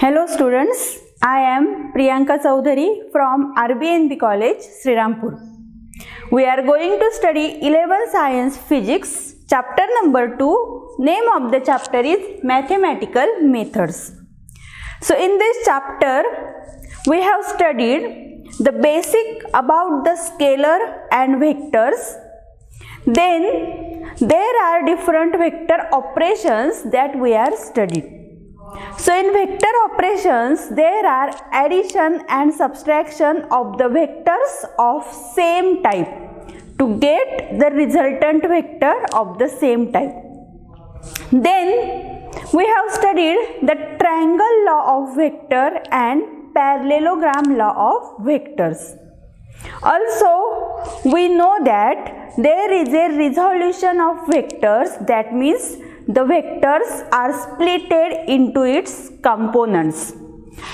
Hello students, I am Priyanka Chaudhary from RBNB College, Srirampur. We are going to study 11th Science Physics, chapter number 2. Name of the chapter is Mathematical Methods. So in this chapter, we have studied the basic about the scalar and vectors. Then there are different vector operations that we are studied. So in vector operations, there are addition and subtraction of the vectors of same type to get the resultant vector of the same type. Then we have studied the triangle law of vector and parallelogram law of vectors. Also, we know that there is a resolution of vectors, that means the vectors are splitted into its components.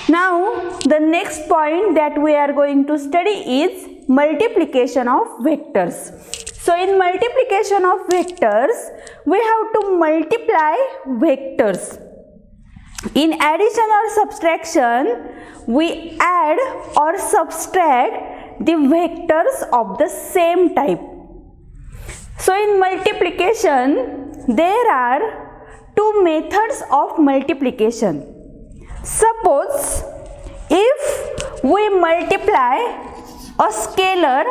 Now, the next point that we are going to study is multiplication of vectors. So, in multiplication of vectors, we have to multiply vectors. In addition or subtraction, we add or subtract the vectors of the same type. So in multiplication, there are two methods of multiplication. Suppose if we multiply a scalar,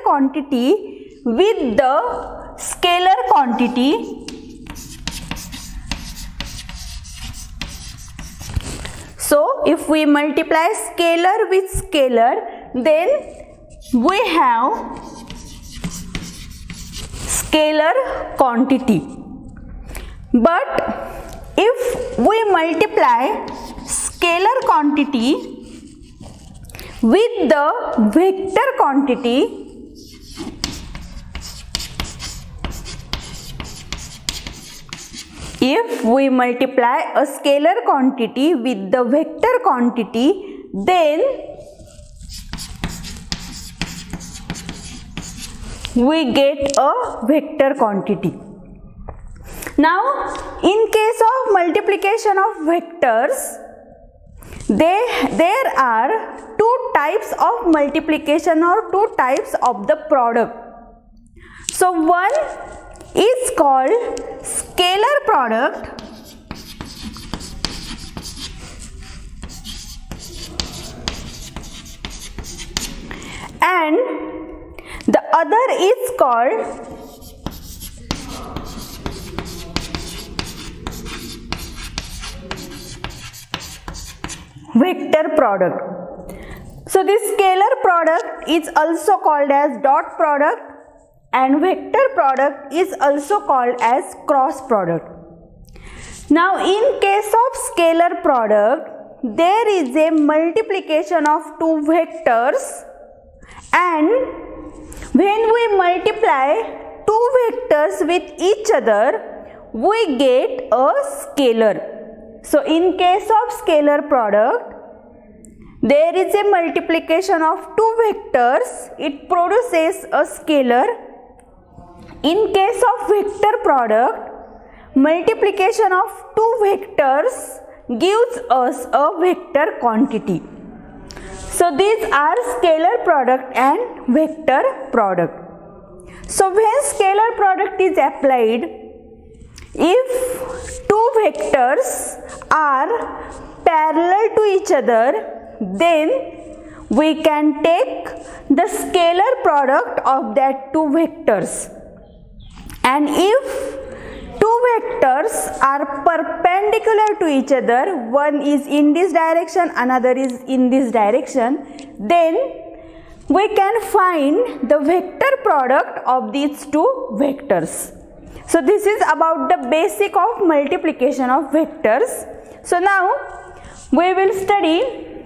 quantity with the scalar quantity, so if we multiply scalar with scalar, then we have scalar quantity. But if we multiply scalar quantity with the vector quantity, if we multiply a scalar quantity with the vector quantity, then we get a vector quantity. Now, in case of multiplication of vectors, there are two types of multiplication or two types of the product. So, one is called scalar product and the other is called vector product. So this scalar product is also called as dot product and vector product is also called as cross product. Now in case of scalar product, there is a multiplication of two vectors, and when we multiply two vectors with each other, we get a scalar. So in case of scalar product, there is a multiplication of two vectors, it produces a scalar. In case of vector product, multiplication of two vectors gives us a vector quantity. So these are scalar product and vector product. So when scalar product is applied, if two vectors are parallel to each other, then we can take the scalar product of that two vectors. And if two vectors are perpendicular to each other, one is in this direction, another is in this direction, then we can find the vector product of these two vectors. So this is about the basic of multiplication of vectors. So now we will study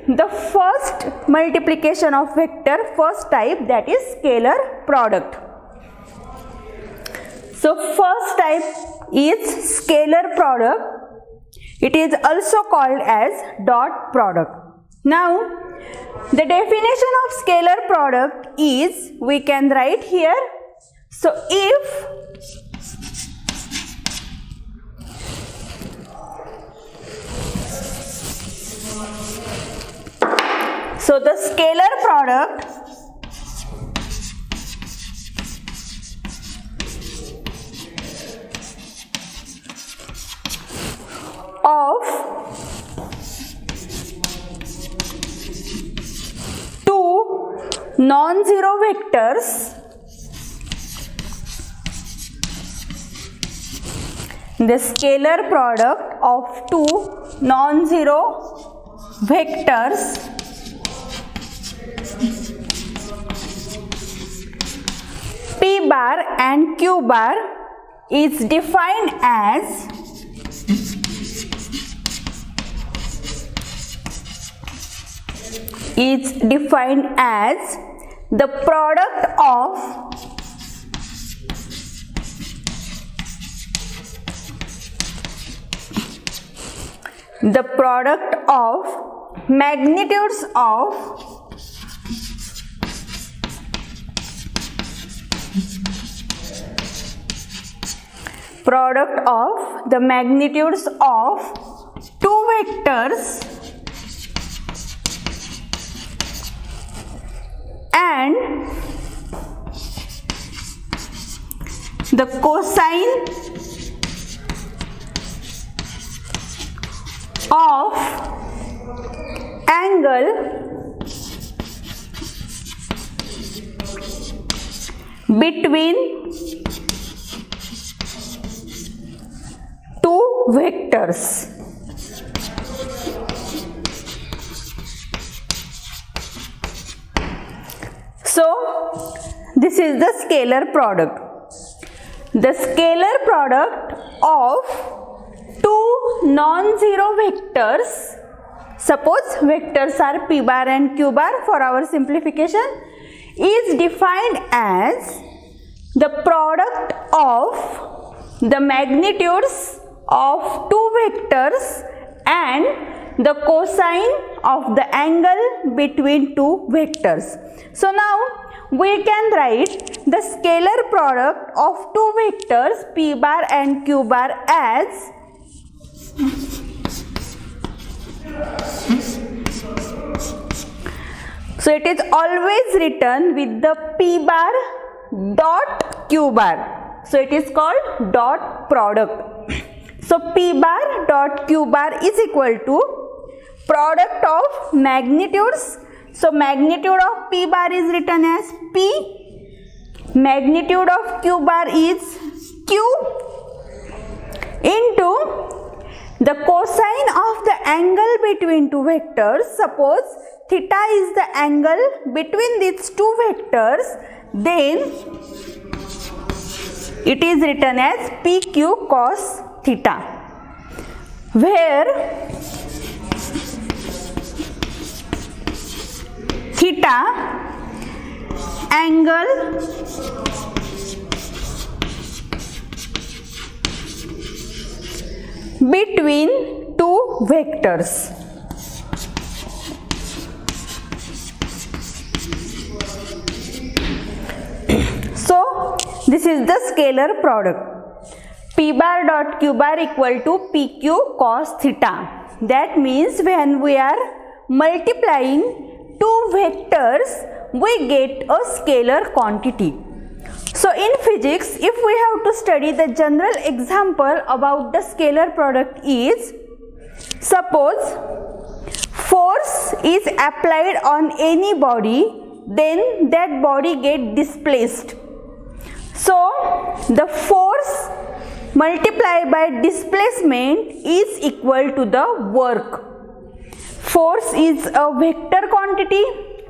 the first multiplication of vector, first type, that is scalar product. So first type is scalar product. It is also called as dot product. Now the definition of scalar product is, we can write here. So if So the scalar product of two non-zero vectors, the scalar product of two non-zero vectors P bar and Q bar is defined as the product of magnitudes of two vectors and the cosine of angle between two vectors. So this is the scalar product. The scalar product of two non-zero vectors, suppose vectors are P bar and Q bar for our simplification, is defined as the product of the magnitudes of two vectors and the cosine of the angle between two vectors. So now we can write the scalar product of two vectors P bar and Q bar as so it is always written with the P bar dot Q bar. So it is called dot product. So P bar dot Q bar is equal to product of magnitudes. So magnitude of P bar is written as P, magnitude of Q bar is Q into the cosine of the angle between two vectors. Suppose theta is the angle between these two vectors, then it is written as PQ cos theta, where theta angle between two vectors. So this is the scalar product. P bar dot Q bar equal to PQ cos theta. That means when we are multiplying two vectors, we get a scalar quantity. So in physics, if we have to study the general example about the scalar product is, suppose force is applied on any body, then that body get displaced. So the force multiplied by displacement is equal to the work. Force is a vector quantity,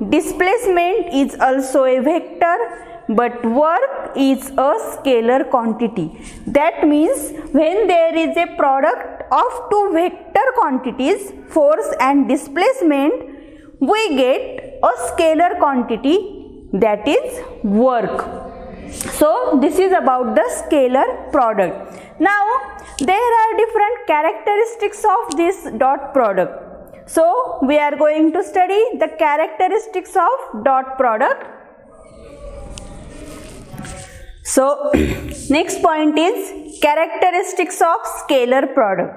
displacement is also a vector, but work is a scalar quantity. That means when there is a product of two vector quantities, force and displacement, we get a scalar quantity, that is work. So this is about the scalar product. Now there are different characteristics of this dot product. So we are going to study the characteristics of dot product. So next point is characteristics of scalar product.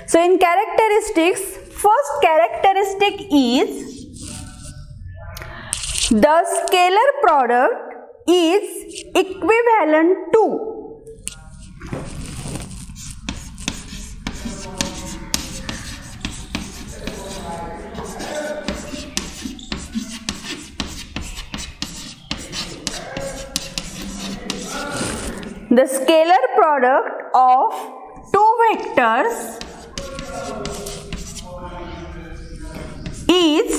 So in characteristics, first characteristic is the scalar product is equivalent to the scalar product of two vectors is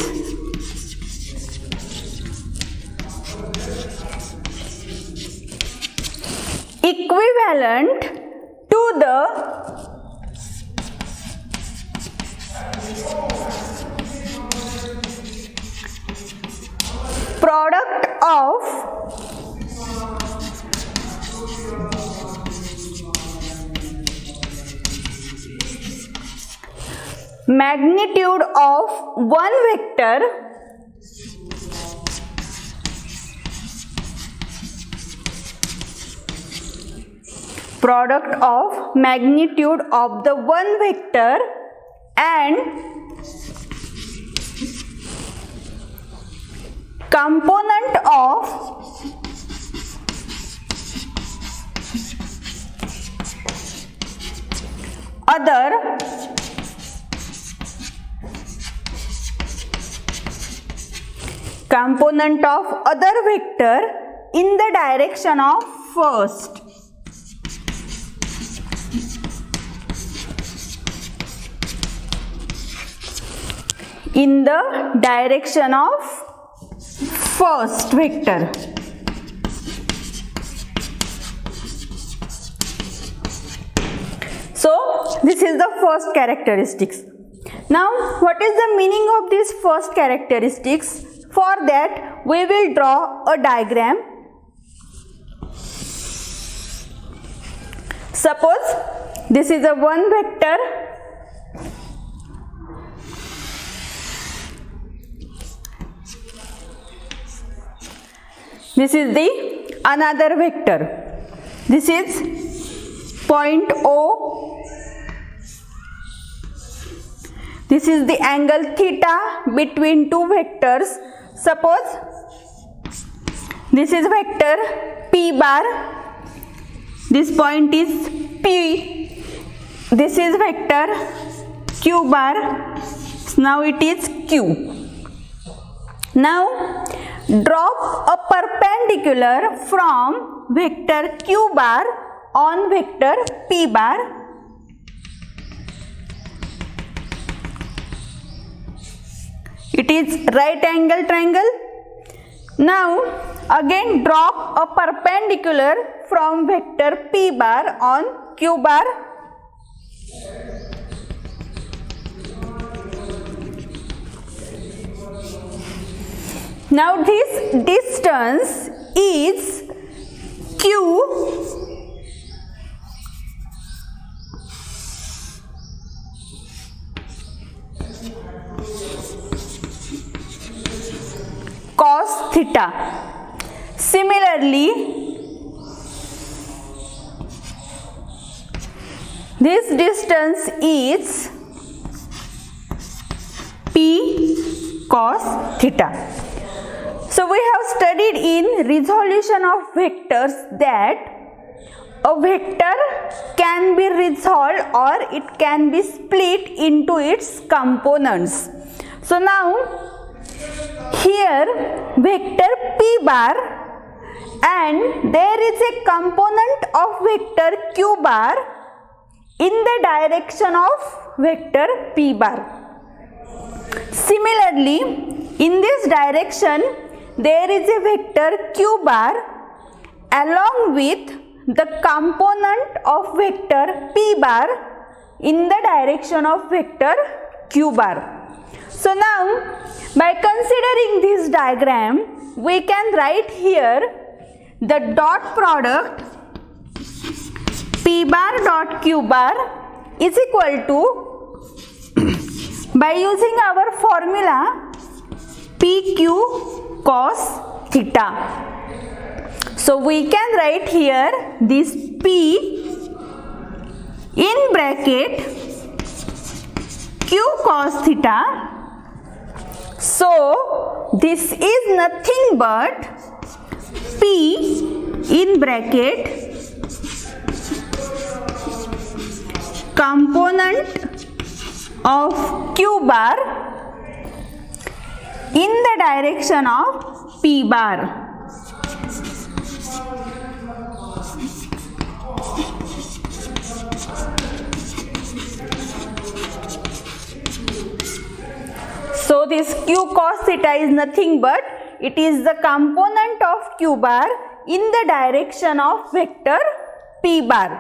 equivalent to the product of magnitude of one vector product of magnitude of the one vector and component of other vector in the direction of first. In the direction of first vector. So this is the first characteristics. Now what is the meaning of these first characteristics? For that we will draw a diagram. Suppose this is a one vector. This is the another vector. This is point O. This is the angle theta between two vectors. Suppose this is vector P bar. This point is P. This is vector Q bar. Now it is Q. Now drop a perpendicular from vector Q bar on vector P bar. It is right angle triangle. Now again drop a perpendicular from vector P bar on Q bar. Now this distance is Q cos theta. Similarly, this distance is P cos theta. So we have studied in resolution of vectors that a vector can be resolved or it can be split into its components. So now here vector P bar and there is a component of vector Q bar in the direction of vector P bar. Similarly, in this direction there is a vector Q bar along with the component of vector P bar in the direction of vector Q bar. So now by considering this diagram we can write here the dot product P bar dot Q bar is equal to, by using our formula, PQ cos theta. So we can write here this P in bracket q cos theta. So this is nothing but p in bracket component of q bar in the direction of p bar. So this q cos theta is nothing but it is the component of q bar in the direction of vector p bar.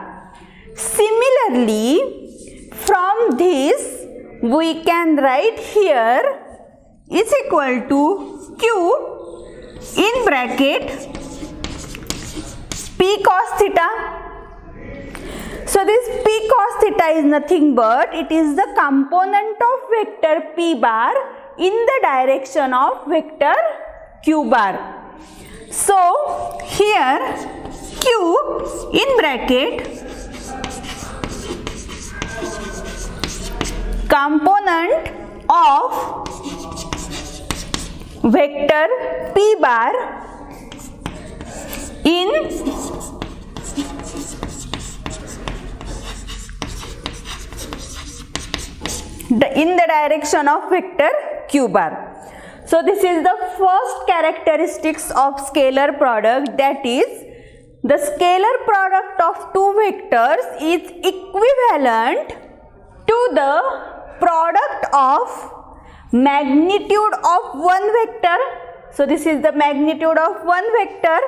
Similarly, from this we can write here is equal to q in bracket p cos theta. So this p cos theta is nothing but it is the component of vector p bar in the direction of vector q bar. So here q in bracket component of vector p bar in the direction of vector q bar. So this is the first characteristics of scalar product, that is the scalar product of two vectors is equivalent to the product of magnitude of one vector. So this is the magnitude of one vector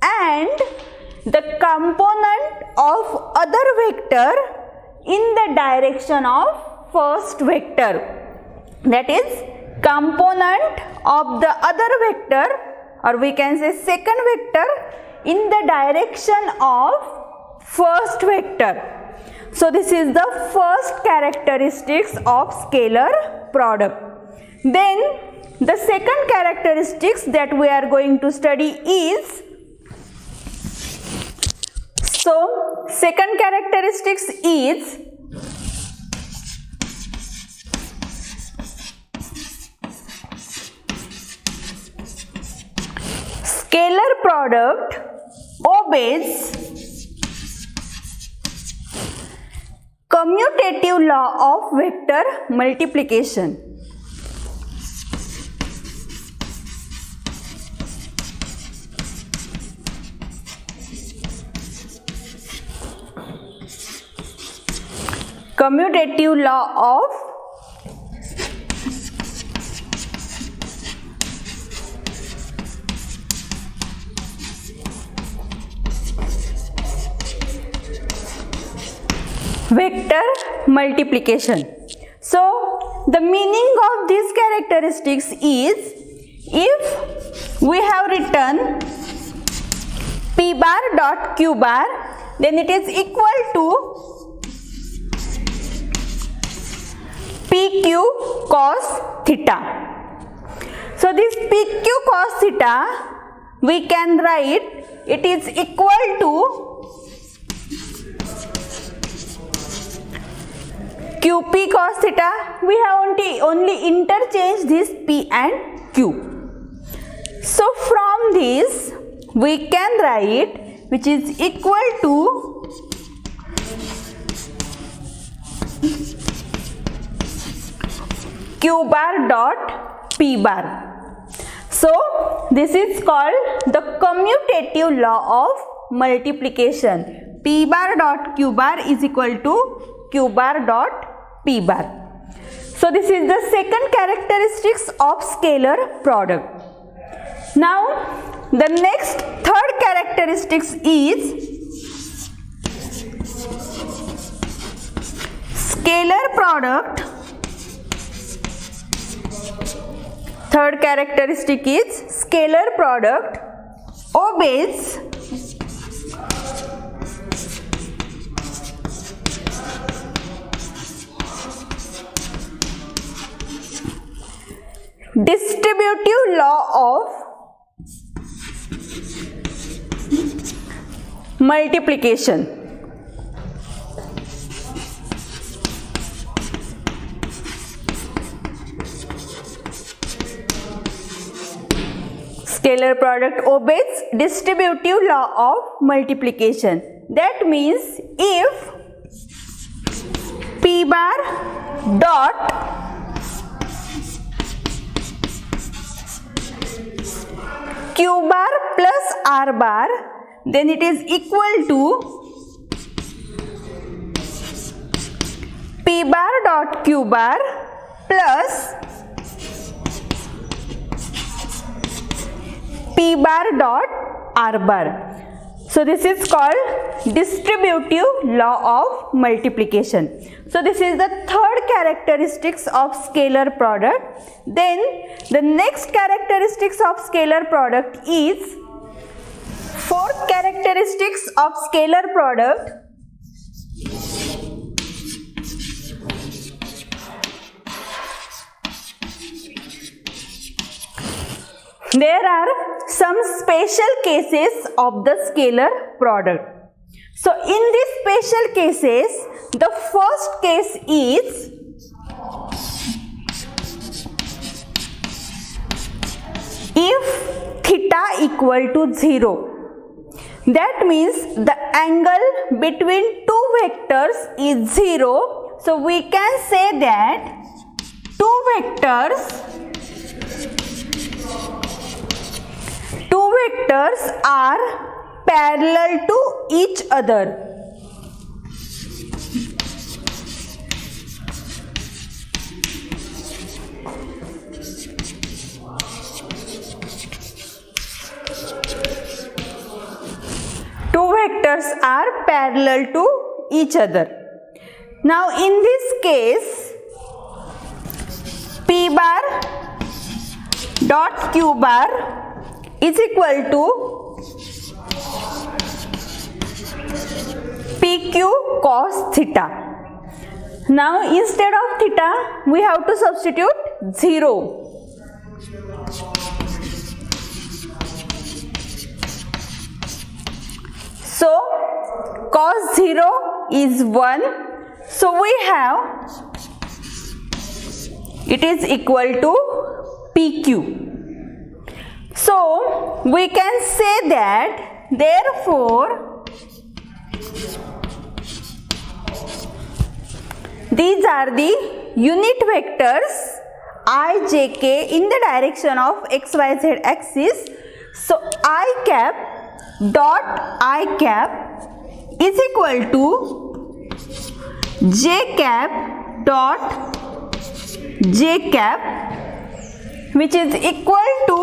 and the component of other vector in the direction of first vector, that is component of the other vector, or we can say second vector in the direction of first vector. So this is the first characteristics of scalar product. Then the second characteristics that we are going to study is, so second characteristics is scalar product obeys commutative law of vector multiplication. Commutative law of vector multiplication. So the meaning of these characteristics is, if we have written p bar dot q bar, then it is equal to pq cos theta. So this pq cos theta we can write it is equal to qp cos theta. We have only interchanged this p and q. So from this we can write which is equal to q bar dot p bar. So this is called the commutative law of multiplication. P bar dot q bar is equal to q bar dot p bar. So this is the second characteristics of scalar product. Now the next third characteristics is scalar product. Third characteristic is scalar product obeys distributive law of multiplication. Scalar product obeys distributive law of multiplication. That means if P bar dot Q bar plus R bar, then it is equal to P bar dot Q bar plus P bar dot R bar. So this is called distributive law of multiplication. So this is the third characteristics of scalar product. Then the next characteristics of scalar product is fourth characteristics of scalar product. There are some special cases of the scalar product. So in these special cases, the first case is if theta equal to 0. That means the angle between two vectors is 0. So we can say that two vectors are parallel to each other. Two vectors are parallel to each other. Now in this case, P bar dot Q bar is equal to PQ cos theta. Now instead of theta, we have to substitute 0. So cos 0 is 1. So we have it is equal to PQ. So we can say that therefore these are the unit vectors I, j, k in the direction of x, y, z axis. So I cap dot I cap is equal to j cap dot j cap, which is equal to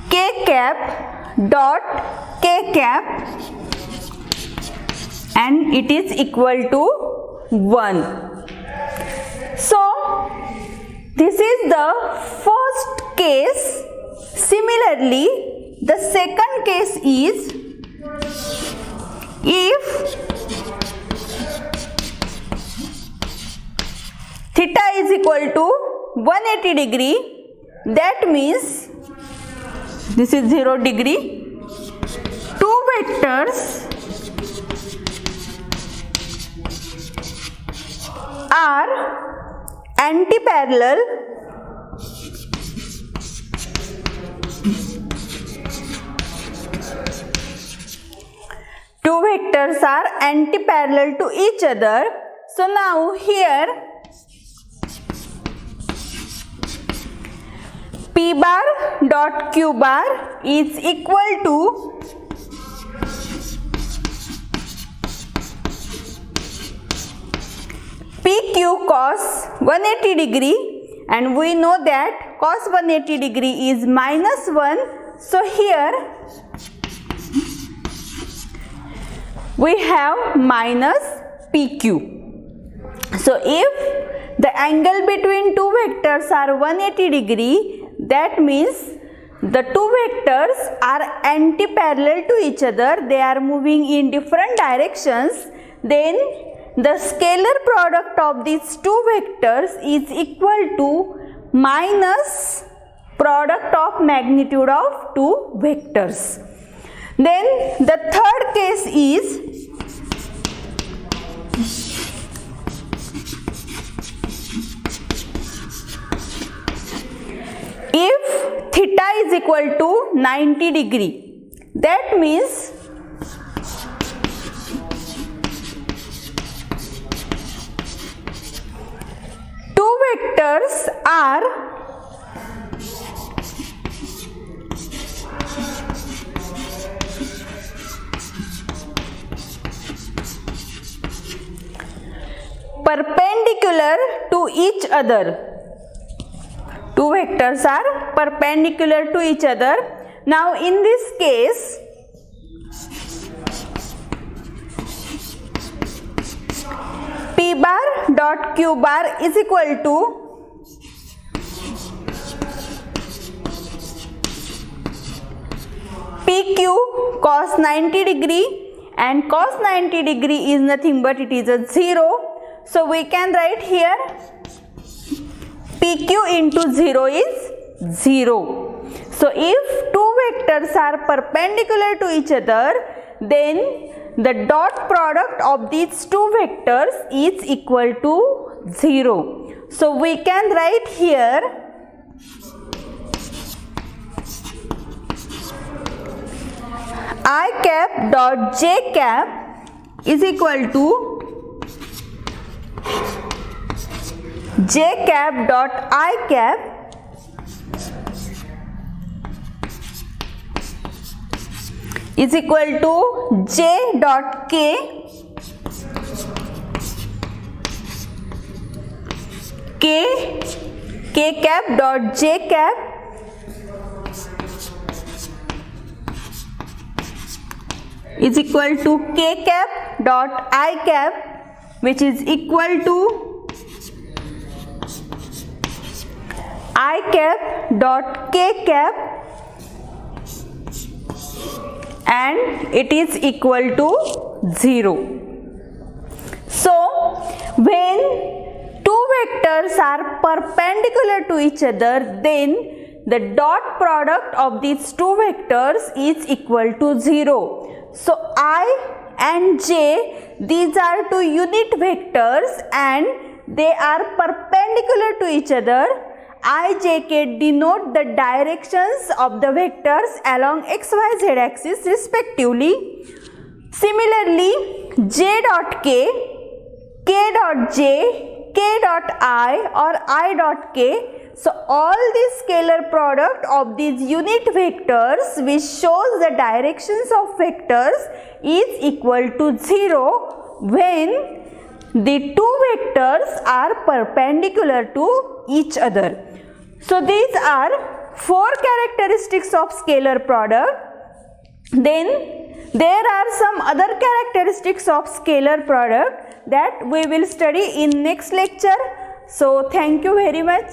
k cap dot k cap, and it is equal to 1. So this is the first case. Similarly, the second case is if theta is equal to 180 degree, that means this is 0 degree. Two vectors are antiparallel to each other. So now here P bar dot Q bar is equal to PQ cos 180 degree, and we know that cos 180 degree is minus 1. So here we have minus PQ. So if the angle between two vectors are 180 degree, that means the two vectors are antiparallel to each other. They are moving in different directions. Then the scalar product of these two vectors is equal to minus product of magnitude of two vectors. Then the third case is if theta is equal to 90 degree. That means two vectors are perpendicular to each other. Two vectors are perpendicular to each other. Now in this case, P bar dot Q bar is equal to PQ cos 90 degree, and cos 90 degree is nothing but it is a 0. So we can write here PQ into 0 is 0. So if two vectors are perpendicular to each other, then the dot product of these two vectors is equal to 0. So we can write here I cap dot j cap is equal to j cap dot I cap is equal to j dot k cap dot j cap is equal to k cap dot I cap, which is equal to I cap dot k cap, and it is equal to 0. So when two vectors are perpendicular to each other, then the dot product of these two vectors is equal to 0. So I and j, these are two unit vectors and they are perpendicular to each other. I, j, k denote the directions of the vectors along x, y, z axis respectively. Similarly, j dot k, k dot j, k dot I or I dot k. So all the scalar product of these unit vectors which shows the directions of vectors is equal to 0 when the two vectors are perpendicular to each other. So these are four characteristics of scalar product. Then there are some other characteristics of scalar product that we will study in next lecture. So thank you very much.